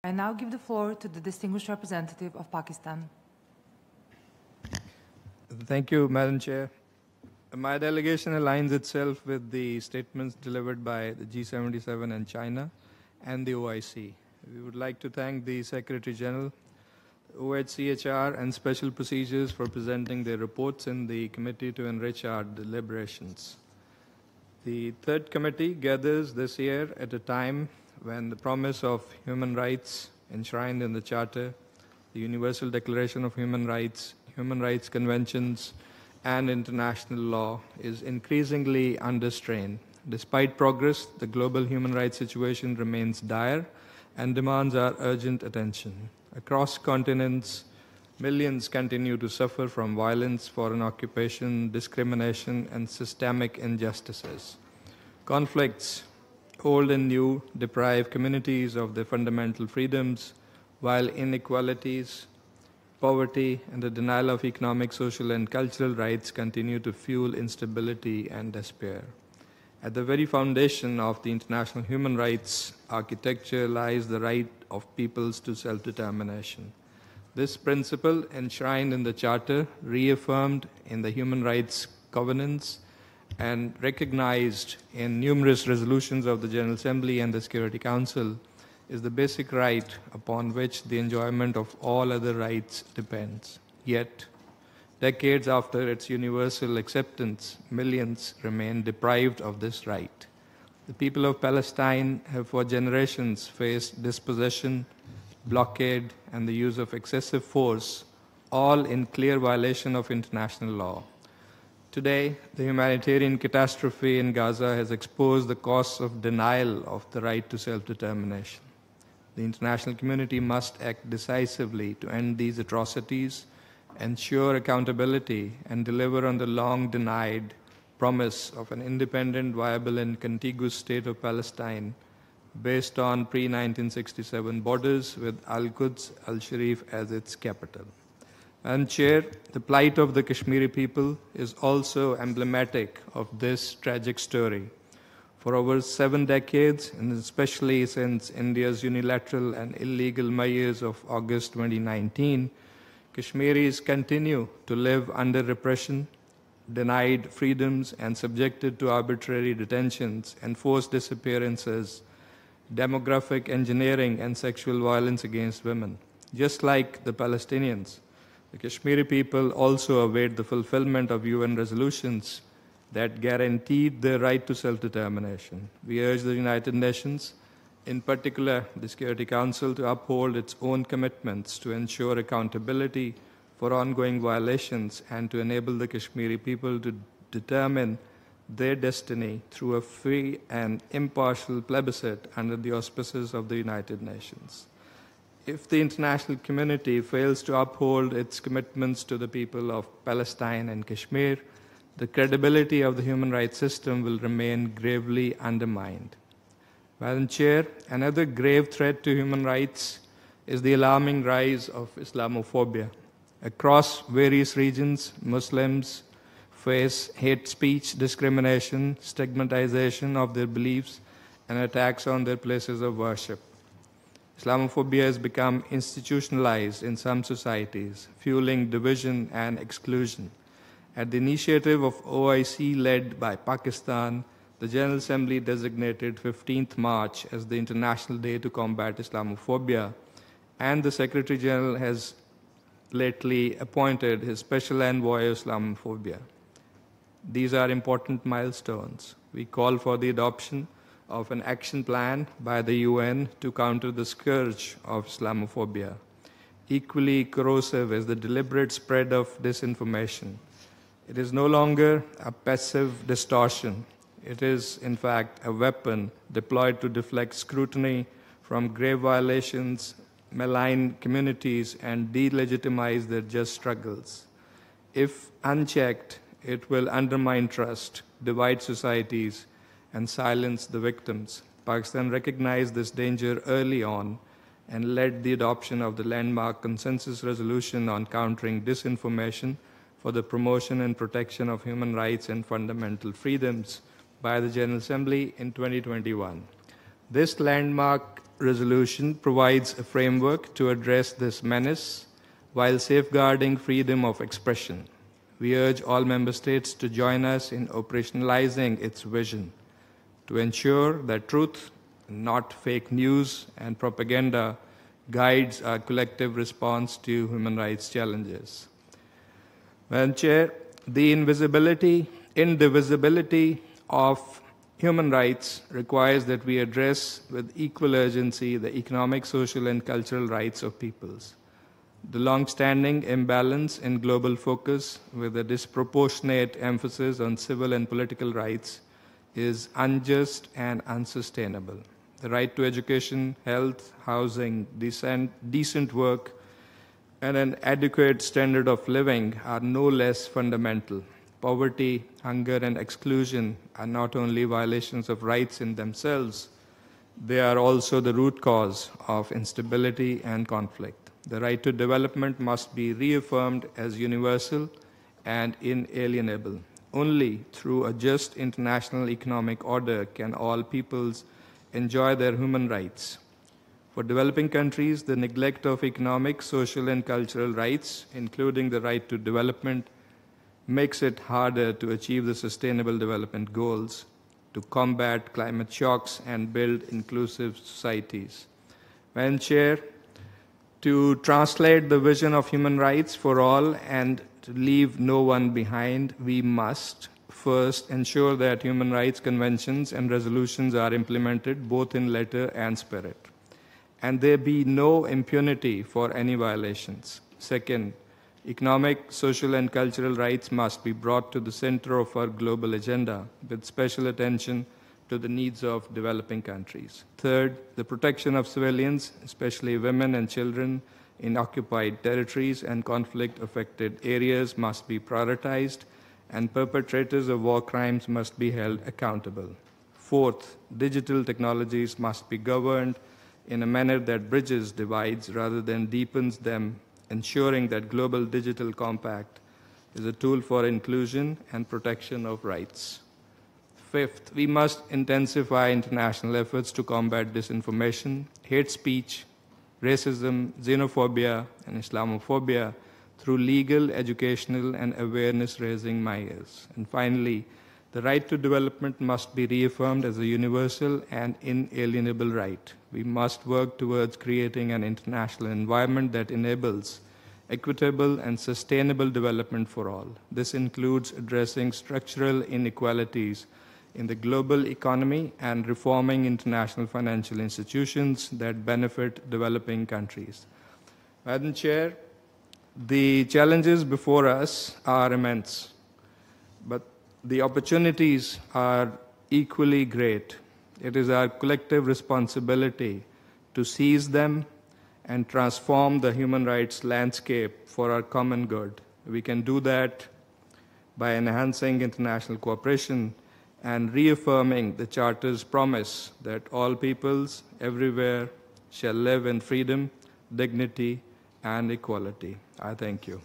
I now give the floor to the distinguished representative of Pakistan. Thank you, Madam Chair. My delegation aligns itself with the statements delivered by the G77 and China and the OIC. We would like to thank the Secretary General, OHCHR, and Special Procedures for presenting their reports in the committee to enrich our deliberations. The third committee gathers this year at a time when the promise of human rights enshrined in the Charter, the Universal Declaration of Human Rights conventions, and international law is increasingly under strain. Despite progress, the global human rights situation remains dire and demands our urgent attention. Across continents, millions continue to suffer from violence, foreign occupation, discrimination, and systemic injustices. Conflicts, old and new, deprive communities of their fundamental freedoms, while inequalities, poverty, and the denial of economic, social, and cultural rights continue to fuel instability and despair. At the very foundation of the international human rights architecture lies the right of peoples to self-determination. This principle, enshrined in the Charter, reaffirmed in the human rights covenants, and recognized in numerous resolutions of the General Assembly and the Security Council, is the basic right upon which the enjoyment of all other rights depends. Yet, decades after its universal acceptance, millions remain deprived of this right. The people of Palestine have for generations faced dispossession, blockade, and the use of excessive force, all in clear violation of international law. Today, the humanitarian catastrophe in Gaza has exposed the costs of denial of the right to self-determination. The international community must act decisively to end these atrocities, ensure accountability, and deliver on the long-denied promise of an independent, viable, and contiguous state of Palestine based on pre-1967 borders with Al-Quds, Al-Sharif as its capital. Madam Chair, the plight of the Kashmiri people is also emblematic of this tragic story. For over 7 decades, and especially since India's unilateral and illegal measures of August 2019, Kashmiris continue to live under repression, denied freedoms, and subjected to arbitrary detentions, enforced disappearances, demographic engineering, and sexual violence against women. Just like the Palestinians, the Kashmiri people also await the fulfillment of UN resolutions that guaranteed their right to self-determination. We urge the United Nations, in particular the Security Council, to uphold its own commitments to ensure accountability for ongoing violations and to enable the Kashmiri people to determine their destiny through a free and impartial plebiscite under the auspices of the United Nations. If the international community fails to uphold its commitments to the people of Palestine and Kashmir, the credibility of the human rights system will remain gravely undermined. Madam Chair, another grave threat to human rights is the alarming rise of Islamophobia. Across various regions, Muslims face hate speech, discrimination, stigmatization of their beliefs, and attacks on their places of worship. Islamophobia has become institutionalized in some societies, fueling division and exclusion. At the initiative of OIC led by Pakistan, the General Assembly designated 15th March as the International Day to Combat Islamophobia, and the Secretary General has lately appointed his Special Envoy of Islamophobia. These are important milestones. We call for the adoption of an action plan by the UN to counter the scourge of Islamophobia. Equally corrosive is the deliberate spread of disinformation. It is no longer a passive distortion. It is, in fact, a weapon deployed to deflect scrutiny from grave violations, malign communities, and delegitimize their just struggles. If unchecked, it will undermine trust, divide societies, and silence the victims. Pakistan recognized this danger early on and led the adoption of the landmark consensus resolution on countering disinformation for the promotion and protection of human rights and fundamental freedoms by the General Assembly in 2021. This landmark resolution provides a framework to address this menace while safeguarding freedom of expression. We urge all member states to join us in operationalizing its vision to ensure that truth, not fake news and propaganda, guides our collective response to human rights challenges. Madam Chair, the indivisibility of human rights requires that we address with equal urgency the economic, social, and cultural rights of peoples. The long-standing imbalance in global focus with a disproportionate emphasis on civil and political rights is unjust and unsustainable. The right to education, health, housing, decent work, and an adequate standard of living are no less fundamental. Poverty, hunger, and exclusion are not only violations of rights in themselves, they are also the root cause of instability and conflict. The right to development must be reaffirmed as universal and inalienable. Only through a just international economic order can all peoples enjoy their human rights. For developing countries, the neglect of economic, social, and cultural rights, including the right to development, makes it harder to achieve the Sustainable Development Goals, to combat climate shocks, and build inclusive societies. Madam Chair, to translate the vision of human rights for all and to leave no one behind, we must first ensure that human rights conventions and resolutions are implemented both in letter and spirit, and there be no impunity for any violations. Second, economic, social, and cultural rights must be brought to the center of our global agenda with special attention to the needs of developing countries. Third, the protection of civilians, especially women and children in occupied territories and conflict-affected areas, must be prioritized, and perpetrators of war crimes must be held accountable. Fourth, digital technologies must be governed in a manner that bridges divides rather than deepens them, ensuring that Global Digital Compact is a tool for inclusion and protection of rights. Fifth, we must intensify international efforts to combat disinformation, hate speech, racism, xenophobia, and Islamophobia through legal, educational, and awareness-raising measures. And finally, the right to development must be reaffirmed as a universal and inalienable right. We must work towards creating an international environment that enables equitable and sustainable development for all. This includes addressing structural inequalities in the global economy and reforming international financial institutions that benefit developing countries. Madam Chair, the challenges before us are immense, but the opportunities are equally great. It is our collective responsibility to seize them and transform the human rights landscape for our common good. We can do that by enhancing international cooperation and reaffirming the Charter's promise that all peoples everywhere shall live in freedom, dignity, and equality. I thank you.